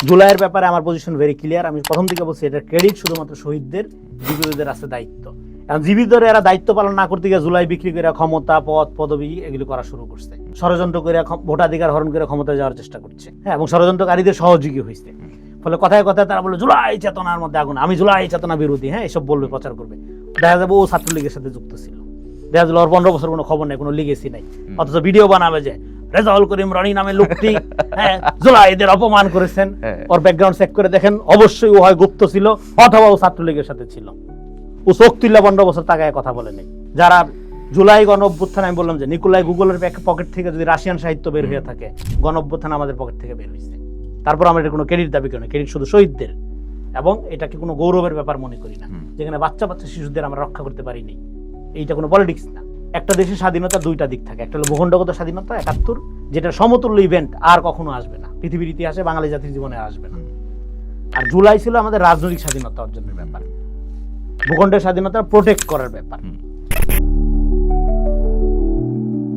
জুলাইয়ের ব্যাপারে আমার পজিশন ভেরি ক্লিয়ার। আমি প্রথম থেকে বলছি এটা ক্রেডিট শুধুমাত্র শহীদদের, জীবিতদের আছে দায়িত্ব। এখন জীবিতরা এরা দায়িত্ব পালন না করতে গিয়ে জুলাই বিক্রি করে ক্ষমতা, পদ, পদবি এগুলো করা শুরু করছে। ষড়যন্ত্র করে ভোটাধিকার হরণ করে ক্ষমতায় যাওয়ার চেষ্টা করছে, হ্যাঁ, এবং ষড়যন্ত্রকারীদের সহযোগী হয়েছে। ফলে কথায় কথায় তারা বলে জুলাই চেতনার মধ্যে আগুন, আমি জুলাই চেতনা বিরোধী, হ্যাঁ, এসব বলবে, প্রচার করবে। দেখা যাবে ও ছাত্রলীগের সাথে যুক্ত ছিল, দেখা যাবে ওর 15 বছর কোনো খবর নেই, কোনো লিগেসি নাই, অথচ ভিডিও বানাবে যে রেজাউল করিম রনি নামে লোকটি হ্যাঁ জুলাইদের অপমান করেছেন। ওর ব্যাকগ্রাউন্ড চেক করে দেখেন, অবশ্যই ও হয় গুপ্ত ছিল অথবা ও ছাত্রলীগের সাথে ছিল। ও চোখ তুল্লা 15 বছর তাকায় কথা বলে নেই। যারা জুলাই গণ অভ্যুত্থান, আমি বললাম যে নিকোলাই গুগলের পকেট থেকে যদি রাশিয়ান সাহিত্য বের হয়ে থাকে, গণ অভ্যুত্থান আমাদের পকেট থেকে বের হয়েছে। তারপর আমরা এটা কোনো ক্রেডিট দাবি করি না, ক্রেডিট শুধু শহীদদের, এবং এটাকে কোনো গৌরবের ব্যাপার মনে করি না। যেখানে বাচ্চা বাচ্চা শিশুদের আমরা রক্ষা করতে পারিনি, এইটা কোনো পলিটিক্স না। একটা দেশের স্বাধীনতা দুইটা দিক থাকে, একটা হলো ভূখণ্ডগত স্বাধীনতা ৭১, যেটা সমতুল্য ইভেন্ট আর কখনো আসবে না, পৃথিবীর ইতিহাসে বাঙালি জাতির জীবনে আসবে না। আর জুলাই ছিল আমাদের রাজনৈতিক স্বাধীনতা অর্জনের ব্যাপার, ভূখণ্ডের স্বাধীনতা প্রোটেক্ট করার ব্যাপার।